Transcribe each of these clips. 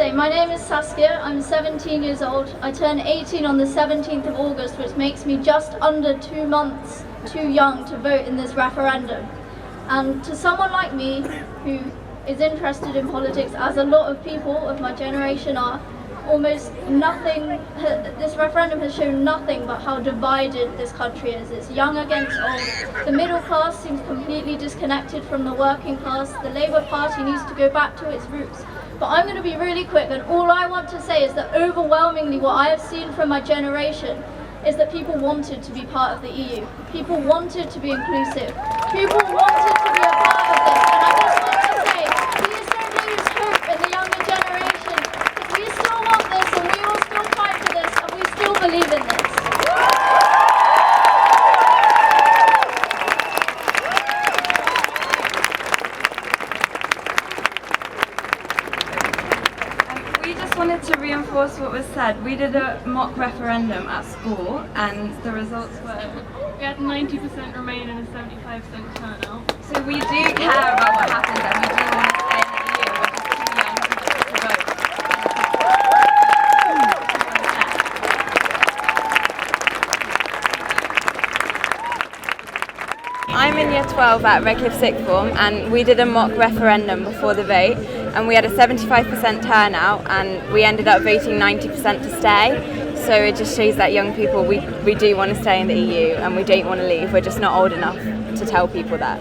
say, my name is Saskia, I'm 17 years old. I turn 18 on the 17th of August, which makes me just under 2 months too young to vote in this referendum. And to someone like me, who is interested in politics, as a lot of people of my generation are, almost nothing, this referendum has shown nothing but how divided this country is. It's young against old. The middle class seems completely disconnected from the working class. The Labour Party needs to go back to its roots. But I'm going to be really quick, and all I want to say is that overwhelmingly what I have seen from my generation is that people wanted to be part of the EU. People wanted to be inclusive. People wanted to be a part of this. And I just want to say, please don't lose hope in the younger generation, because we still want this, and we will still fight for this, and we still believe in this. We just wanted to reinforce what was said. We did a mock referendum at school, and the results were... We had 90% Remain and a 75% turnout. So we do care about what happens, and we do want to stay in the EU. We're just too young to vote. I'm in year 12 at Redcliffe Sixth Form, and we did a mock referendum before the vote, and we had a 75% turnout, and we ended up voting 90% to stay. So it just shows that young people, we do want to stay in the EU, and we don't want to leave. We're just not old enough to tell people that.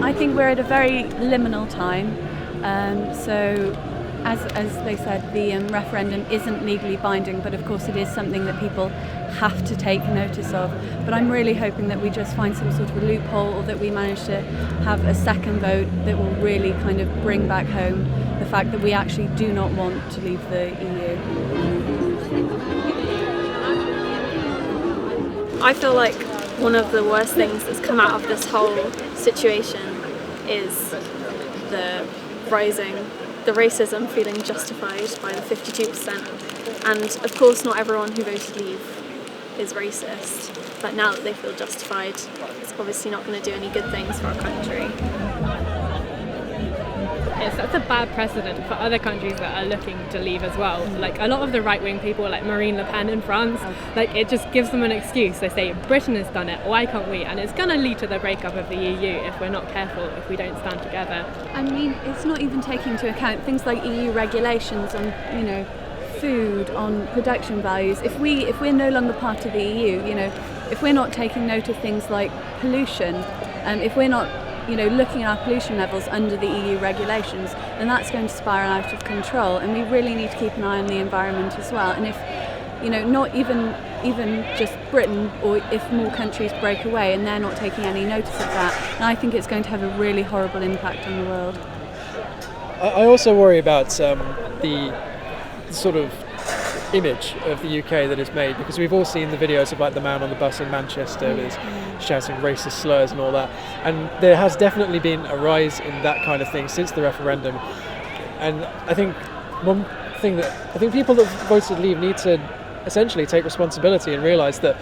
I think we're at a very liminal time. So as they said, the referendum isn't legally binding, but of course it is something that people have to take notice of. But I'm really hoping that we just find some sort of a loophole, or that we manage to have a second vote that will really kind of bring back home the fact that we actually do not want to leave the EU. I feel like one of the worst things that's come out of this whole situation is the racism feeling justified by the 52%. And of course not everyone who voted leave is racist, but now that they feel justified, it's obviously not going to do any good things for our country. It sets a bad precedent for other countries that are looking to leave as well. Like a lot of the right-wing people, like Marine Le Pen in France, like it just gives them an excuse. They say Britain has done it, why can't we? And it's going to lead to the breakup of the EU if we're not careful, if we don't stand together. I mean, it's not even taking into account things like EU regulations on, food, on production values. If we're no longer part of the EU, if we're not taking note of things like pollution, if we're not looking at our pollution levels under the EU regulations, then that's going to spiral out of control. And we really need to keep an eye on the environment as well. And if, not even just Britain, or if more countries break away and they're not taking any notice of that, then I think it's going to have a really horrible impact on the world. I also worry about the sort of image of the UK that is made, because we've all seen the videos of like the man on the bus in Manchester with shouting racist slurs and all that, and there has definitely been a rise in that kind of thing since the referendum. And I think one thing that people that voted leave need to essentially take responsibility and realise that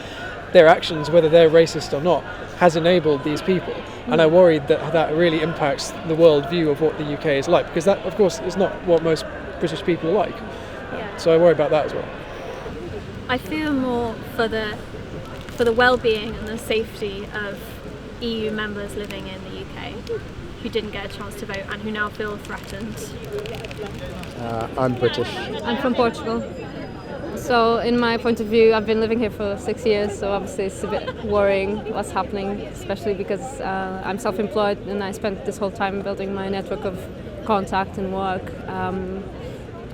their actions, whether they're racist or not, has enabled these people. And I worry that really impacts the world view of what the UK is like, because that of course is not what most British people are like. So I worry about that as well. I feel more for the well-being and the safety of EU members living in the UK who didn't get a chance to vote and who now feel threatened. I'm British. I'm from Portugal. So in my point of view, I've been living here for 6 years, so obviously it's a bit worrying what's happening, especially because I'm self-employed and I spent this whole time building my network of contact and work.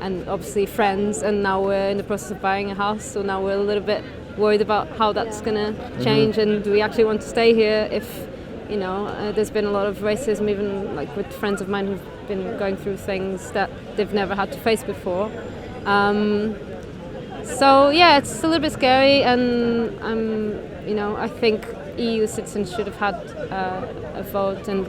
And obviously friends, and now we're in the process of buying a house, so now we're a little bit worried about how that's going to change, and do we actually want to stay here if, there's been a lot of racism, even like with friends of mine who've been going through things that they've never had to face before. So yeah, it's a little bit scary, and I think EU citizens should have had a vote, and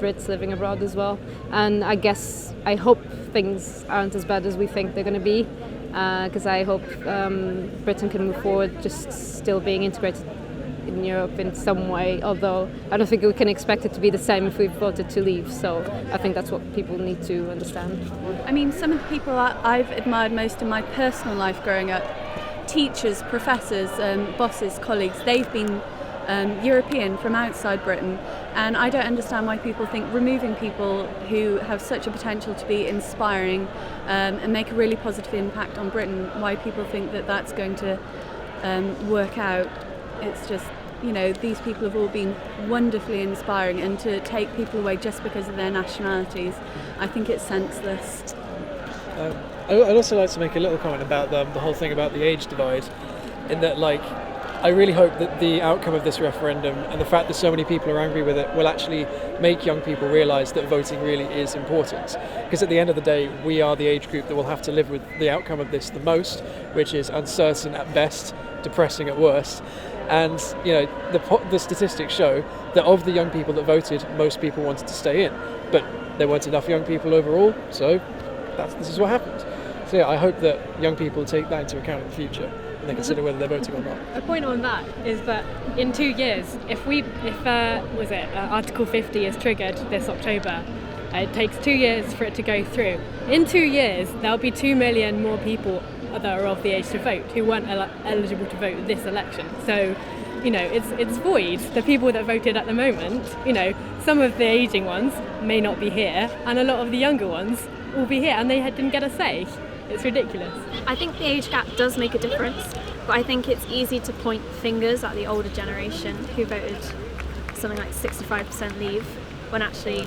Brits living abroad as well. And I hope things aren't as bad as we think they're going to be, because I hope Britain can move forward just still being integrated in Europe in some way, although I don't think we can expect it to be the same if we voted to leave. So I think that's what people need to understand. I mean, some of the people I've admired most in my personal life growing up, teachers, professors, bosses, colleagues, they've been European from outside Britain, and I don't understand why people think removing people who have such a potential to be inspiring and make a really positive impact on Britain, why people think that that's going to work out. It's just, you know, these people have all been wonderfully inspiring, and to take people away just because of their nationalities, I think it's senseless. I'd also like to make a little comment about the whole thing about the age divide, in that, like, I really hope that the outcome of this referendum and the fact that so many people are angry with it will actually make young people realise that voting really is important. Because at the end of the day, we are the age group that will have to live with the outcome of this the most, which is uncertain at best, depressing at worst. And, you know, the statistics show that of the young people that voted, most people wanted to stay in. But there weren't enough young people overall, so this is what happened. So yeah, I hope that young people take that into account in the future and they consider whether they're voting or not. A point on that is that in 2 years, if Article 50 is triggered this October, it takes 2 years for it to go through. In 2 years, there'll be 2 million more people that are of the age to vote who weren't eligible to vote this election. So, you know, it's void. The people that voted at the moment, you know, some of the ageing ones may not be here, and a lot of the younger ones will be here, and they didn't get a say. It's ridiculous. I think the age gap does make a difference, but I think it's easy to point fingers at the older generation who voted something like 65% leave, when actually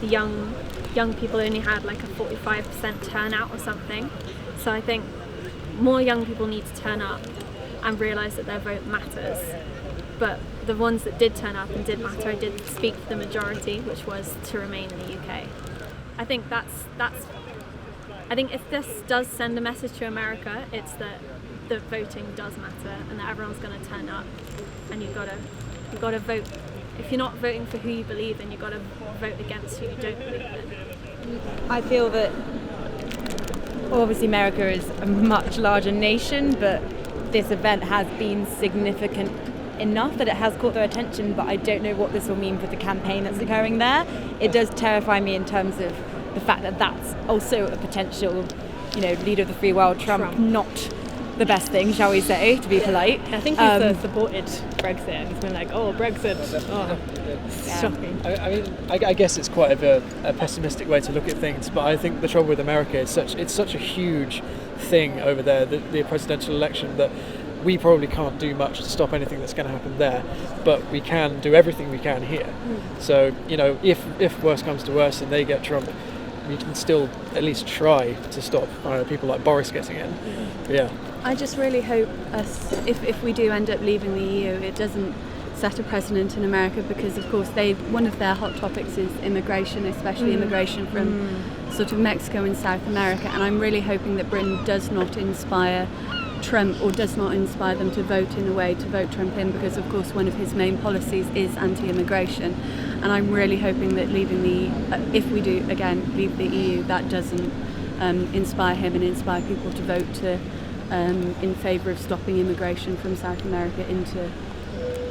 the young people only had like a 45% turnout or something. So I think more young people need to turn up and realise that their vote matters. But the ones that did turn up and did matter, I did speak for the majority, which was to remain in the UK. I think I think if this does send a message to America, it's that the voting does matter and that everyone's going to turn up, and you've got to vote. If you're not voting for who you believe in, you've got to vote against who you don't believe in. I feel that obviously America is a much larger nation, but this event has been significant enough that it has caught their attention, but I don't know what this will mean for the campaign that's occurring there. It does terrify me in terms of the fact that that's also a potential, you know, leader of the free world, Trump. Not the best thing, shall we say, to be polite. I think he's supported Brexit. He's been like, oh, Brexit, shocking. I mean, I guess it's quite a pessimistic way to look at things, but I think the trouble with America is it's such a huge thing over there, the presidential election, that we probably can't do much to stop anything that's going to happen there, but we can do everything we can here. So, you know, if worse comes to worse and they get Trump, we can still at least try to stop people like Boris getting in. Yeah. I just really hope if we do end up leaving the EU, it doesn't set a precedent in America, because of course one of their hot topics is immigration, especially immigration from sort of Mexico and South America, and I'm really hoping that Britain does not inspire Trump, or does not inspire them to vote in a way to vote Trump in, because of course one of his main policies is anti-immigration, and I'm really hoping that if we do again leave the EU, that doesn't inspire him and inspire people to vote in favour of stopping immigration from South America into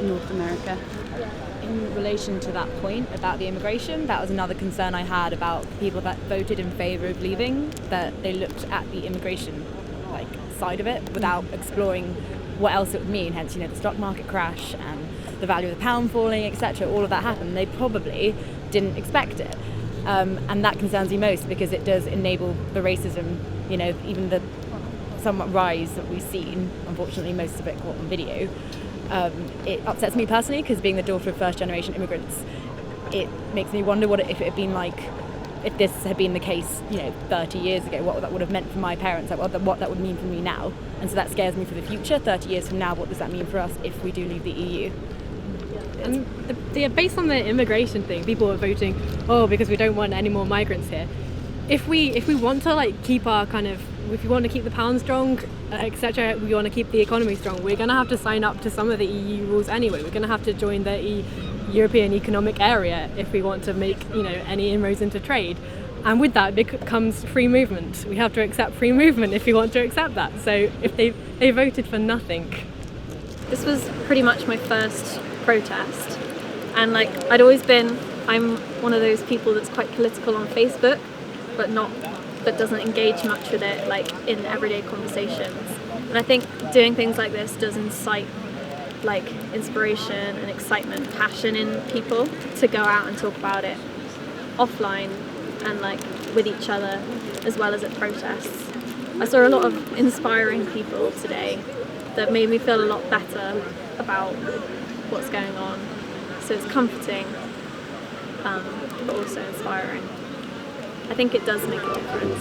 North America. In relation to that point about the immigration, that was another concern I had about people that voted in favour of leaving, that they looked at the immigration side of it without exploring what else it would mean, hence, you know, the stock market crash and the value of the pound falling, etc. All of that happened. They probably didn't expect it, and that concerns me most, because it does enable the racism, you know, even the somewhat rise that we've seen, unfortunately most of it caught on video. It upsets me personally, because being the daughter of first generation immigrants, it makes me wonder what if it had been like if this had been the case, you know, 30 years ago, what that would have meant for my parents, what that would mean for me now. And so that scares me for the future. 30 years from now, what does that mean for us if we do leave the EU? And based on the immigration thing, people are voting, because we don't want any more migrants here. If we want to keep our if we want to keep the pound strong, etc., we want to keep the economy strong, we're going to have to sign up to some of the EU rules anyway. We're going to have to join the European Economic Area if we want to make, you know, any inroads into trade. And with that comes free movement. We have to accept free movement if we want to accept that. So if they voted for nothing. this was pretty much my first protest, and like I'm one of those people that's quite political on Facebook, but doesn't engage much with it like in everyday conversations. And I think doing things like this does incite like inspiration and excitement, passion in people to go out and talk about it offline and like with each other as well as at protests. I saw a lot of inspiring people today that made me feel a lot better about what's going on. So it's comforting, but also inspiring. I think it does make a difference.